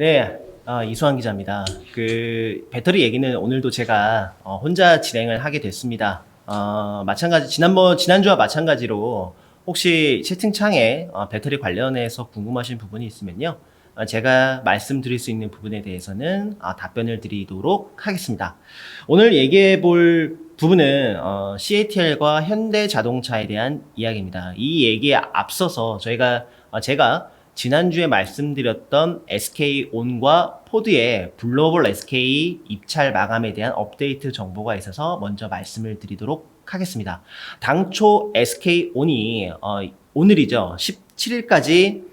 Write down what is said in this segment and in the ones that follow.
네, 이수환 기자입니다. 배터리 얘기는 오늘도 제가 혼자 진행을 하게 됐습니다. 지난주와 마찬가지로 혹시 채팅창에 배터리 관련해서 궁금하신 부분이 있으면요. 제가 말씀드릴 수 있는 부분에 대해서는 답변을 드리도록 하겠습니다. 오늘 얘기해 볼 부분은 CATL과 현대자동차에 대한 이야기입니다. 이 얘기에 앞서서 제가 지난주에 말씀드렸던 SK온과 포드의 글로벌 SK 입찰 마감에 대한 업데이트 정보가 있어서 먼저 말씀을 드리도록 하겠습니다. 당초 SK온이 오늘이죠. 17일까지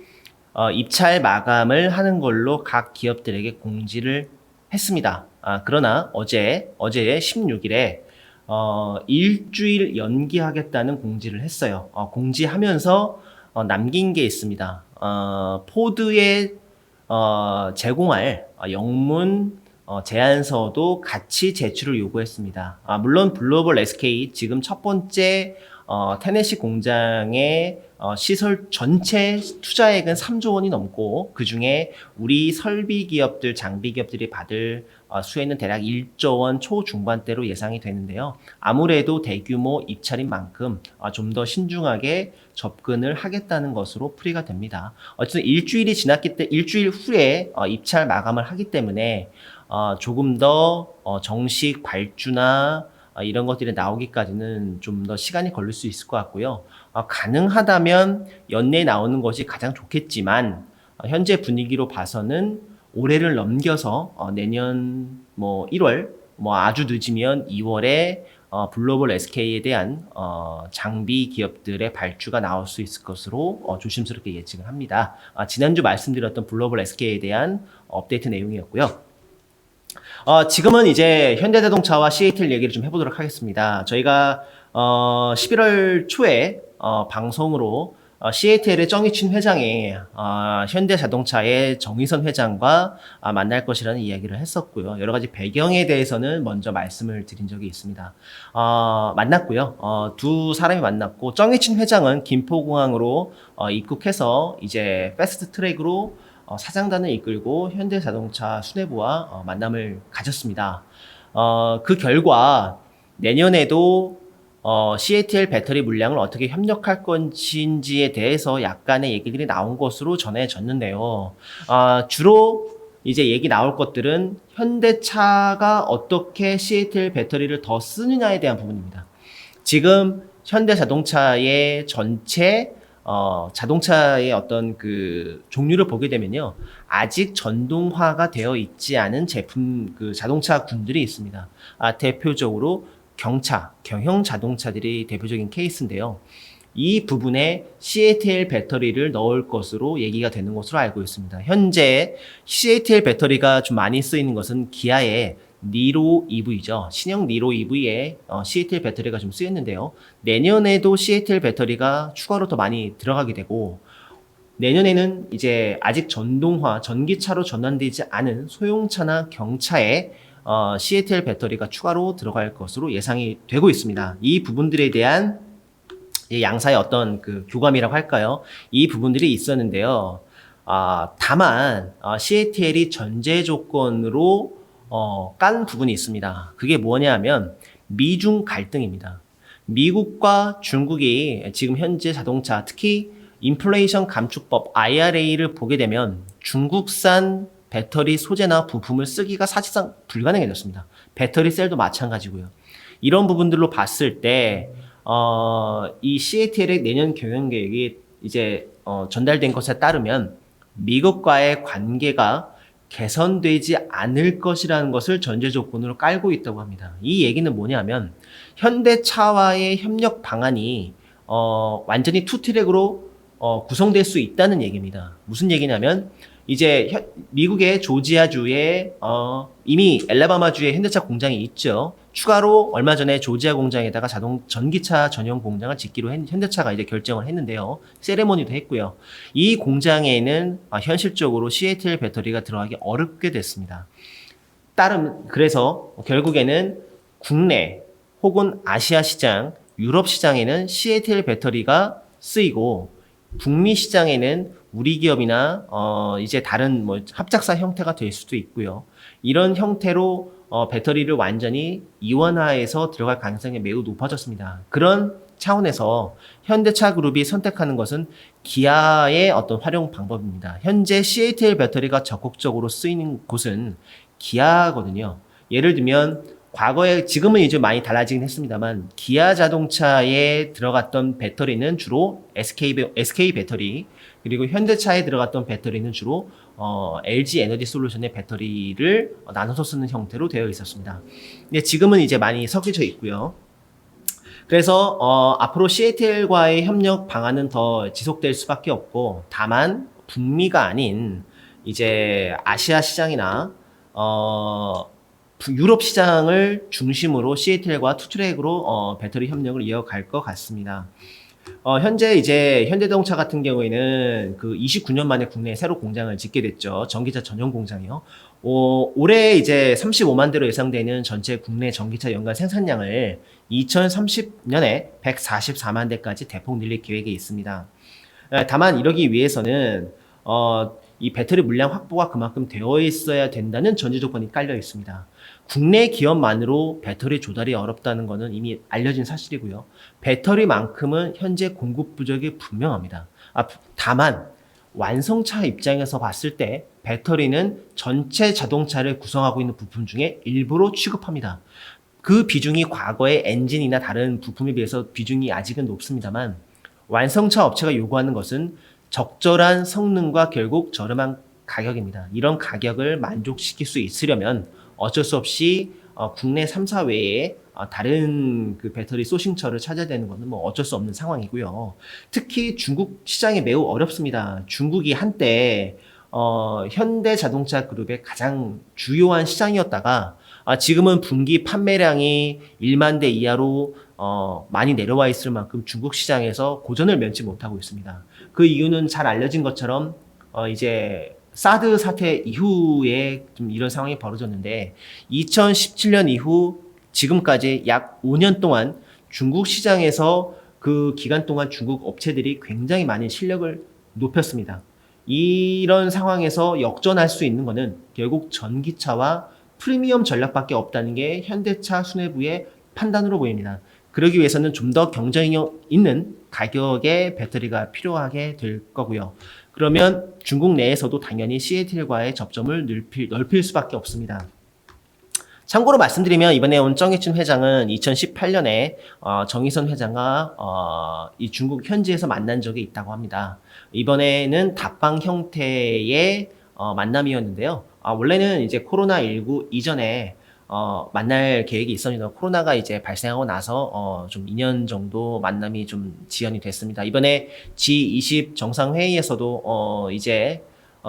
입찰 마감을 하는 걸로 각 기업들에게 공지를 했습니다. 그러나 어제 16일에 일주일 연기하겠다는 공지를 했어요. 공지하면서 남긴 게 있습니다. 포드에 제공할 영문 제안서도 같이 제출을 요구했습니다. 물론 글로벌 SK 지금 첫 번째 테네시 공장의 시설 전체 투자액은 3조 원이 넘고 그중에 우리 설비 기업들, 장비 기업들이 받을 수혜는 대략 1조 원 초중반대로 예상이 되는데요. 아무래도 대규모 입찰인 만큼 좀 더 신중하게 접근을 하겠다는 것으로 풀이가 됩니다. 어쨌든 일주일 후에 입찰 마감을 하기 때문에 조금 더 정식 발주나 이런 것들이 나오기까지는 좀 더 시간이 걸릴 수 있을 것 같고요. 가능하다면 연내에 나오는 것이 가장 좋겠지만 현재 분위기로 봐서는 올해를 넘겨서 내년 1월 아주 늦으면 2월에 글로벌 SK에 대한 장비 기업들의 발주가 나올 수 있을 것으로 조심스럽게 예측을 합니다. 지난주 말씀드렸던 글로벌 SK에 대한 업데이트 내용이었고요. 지금은 이제 현대자동차와 CATL 얘기를 좀 해보도록 하겠습니다. 저희가 11월 초에 방송으로 CATL의 정의춘 회장이 현대자동차의 정의선 회장과 만날 것이라는 이야기를 했었고요. 여러 가지 배경에 대해서는 먼저 말씀을 드린 적이 있습니다. 만났고요. 두 사람이 만났고 정의춘 회장은 김포공항으로 입국해서 이제 패스트 트랙으로 사장단을 이끌고 현대자동차 수뇌부와 만남을 가졌습니다. 그 결과 내년에도 CATL 배터리 물량을 어떻게 협력할 것인지에 대해서 약간의 얘기들이 나온 것으로 전해졌는데요. 주로 이제 얘기 나올 것들은 현대차가 어떻게 CATL 배터리를 더 쓰느냐에 대한 부분입니다. 지금 현대자동차의 전체 자동차의 어떤 그 종류를 보게 되면요. 아직 전동화가 되어 있지 않은 제품, 자동차군들이 있습니다. 대표적으로 경형 자동차들이 대표적인 케이스인데요. 이 부분에 CATL 배터리를 넣을 것으로 얘기가 되는 것으로 알고 있습니다. 현재 CATL 배터리가 좀 많이 쓰이는 것은 기아의 니로 EV죠. 신형 니로 EV에 CATL 배터리가 좀 쓰였는데요. 내년에도 CATL 배터리가 추가로 더 많이 들어가게 되고 내년에는 이제 아직 전기차로 전환되지 않은 소형차나 경차에 CATL 배터리가 추가로 들어갈 것으로 예상이 되고 있습니다. 이 부분들에 대한 양사의 어떤 교감이라고 할까요? 이 부분들이 있었는데요. 다만 CATL이 전제 조건으로 깐 부분이 있습니다. 그게 뭐냐면 미중 갈등입니다. 미국과 중국이 지금 현재 자동차, 특히 인플레이션 감축법 IRA를 보게 되면 중국산 배터리 소재나 부품을 쓰기가 사실상 불가능해졌습니다. 배터리 셀도 마찬가지고요. 이런 부분들로 봤을 때 이 CATL의 내년 경영 계획이 이제 전달된 것에 따르면 미국과의 관계가 개선되지 않을 것이라는 것을 전제 조건으로 깔고 있다고 합니다. 이 얘기는 뭐냐면 현대차와의 협력 방안이 완전히 투트랙으로 구성될 수 있다는 얘기입니다. 무슨 얘기냐면 이제 미국의 조지아주에 이미 엘라바마주에 현대차 공장이 있죠. 추가로 얼마 전에 조지아 공장에다가 전기차 전용 공장을 짓기로 현대차가 이제 결정을 했는데요. 세레모니도 했고요. 이 공장에는 현실적으로 CATL 배터리가 들어가기 어렵게 됐습니다. 그래서 결국에는 국내 혹은 아시아 시장, 유럽 시장에는 CATL 배터리가 쓰이고 북미 시장에는 우리 기업이나 이제 다른 뭐 합작사 형태가 될 수도 있고요. 이런 형태로 배터리를 완전히 이원화해서 들어갈 가능성이 매우 높아졌습니다. 그런 차원에서 현대차 그룹이 선택하는 것은 기아의 어떤 활용 방법입니다. 현재 CATL 배터리가 적극적으로 쓰이는 곳은 기아거든요. 예를 들면 과거에 지금은 이제 많이 달라지긴 했습니다만 기아 자동차에 들어갔던 배터리는 주로 SK 배터리, 그리고 현대차에 들어갔던 배터리는 주로 LG 에너지 솔루션의 배터리를 나눠서 쓰는 형태로 되어 있었습니다. 근데 지금은 이제 많이 섞여져 있고요. 그래서 앞으로 CATL과의 협력 방안은 더 지속될 수밖에 없고, 다만 북미가 아닌 이제 아시아 시장이나 유럽 시장을 중심으로 CATL과 투트랙으로 배터리 협력을 이어갈 것 같습니다. 현재 이제 현대자동차 같은 경우에는 그 29년 만에 국내에 새로 공장을 짓게 됐죠. 전기차 전용 공장이요. 올해 이제 35만 대로 예상되는 전체 국내 전기차 연간 생산량을 2030년에 144만 대까지 대폭 늘릴 계획에 있습니다. 다만 이러기 위해서는 이 배터리 물량 확보가 그만큼 되어 있어야 된다는 전제 조건이 깔려 있습니다. 국내 기업만으로 배터리 조달이 어렵다는 것은 이미 알려진 사실이고요. 배터리만큼은 현재 공급 부족이 분명합니다. 다만 완성차 입장에서 봤을 때 배터리는 전체 자동차를 구성하고 있는 부품 중에 일부로 취급합니다. 그 비중이 과거의 엔진이나 다른 부품에 비해서 비중이 아직은 높습니다만, 완성차 업체가 요구하는 것은 적절한 성능과 결국 저렴한 가격입니다. 이런 가격을 만족시킬 수 있으려면 어쩔 수 없이 국내 3사 외에 다른 그 배터리 소싱처를 찾아야 되는 것은 뭐 어쩔 수 없는 상황이고요. 특히 중국 시장이 매우 어렵습니다. 중국이 한때 현대자동차 그룹의 가장 주요한 시장이었다가 지금은 분기 판매량이 1만 대 이하로 많이 내려와 있을 만큼 중국 시장에서 고전을 면치 못하고 있습니다. 그 이유는 잘 알려진 것처럼 이제 사드 사태 이후에 좀 이런 상황이 벌어졌는데, 2017년 이후 지금까지 약 5년 동안 중국 시장에서 그 기간 동안 중국 업체들이 굉장히 많은 실력을 높였습니다. 이런 상황에서 역전할 수 있는 것은 결국 전기차와 프리미엄 전략밖에 없다는 게 현대차 수뇌부의 판단으로 보입니다. 그러기 위해서는 좀 더 경쟁력 있는 가격의 배터리가 필요하게 될 거고요. 그러면 중국 내에서도 당연히 CATL과의 접점을 넓힐 수밖에 없습니다. 참고로 말씀드리면 이번에 온 정의춘 회장은 2018년에 정의선 회장과 이 중국 현지에서 만난 적이 있다고 합니다. 이번에는 답방 형태의 만남이었는데요. 원래는 이제 코로나19 이전에 만날 계획이 있었는데 코로나가 이제 발생하고 나서 좀 2년 정도 만남이 좀 지연이 됐습니다. 이번에 G20 정상회의에서도 이제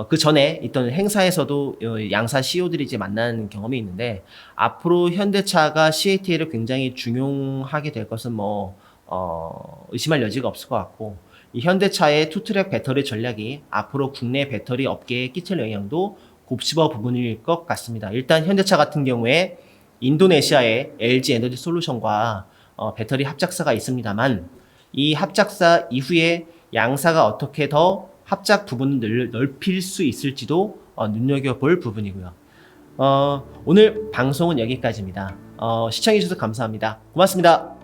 그 전에 있던 행사에서도 양사 CEO들이 이제 만난 경험이 있는데, 앞으로 현대차가 CATL을 굉장히 중용하게 될 것은 뭐 의심할 여지가 없을 것 같고, 이 현대차의 투트랙 배터리 전략이 앞으로 국내 배터리 업계에 끼칠 영향도 곱씹어 부분일 것 같습니다. 일단 현대차 같은 경우에 인도네시아의 LG 에너지 솔루션과 배터리 합작사가 있습니다만, 이 합작사 이후에 양사가 어떻게 더 합작 부분을 넓힐 수 있을지도 눈여겨볼 부분이고요. 오늘 방송은 여기까지입니다. 시청해주셔서 감사합니다. 고맙습니다.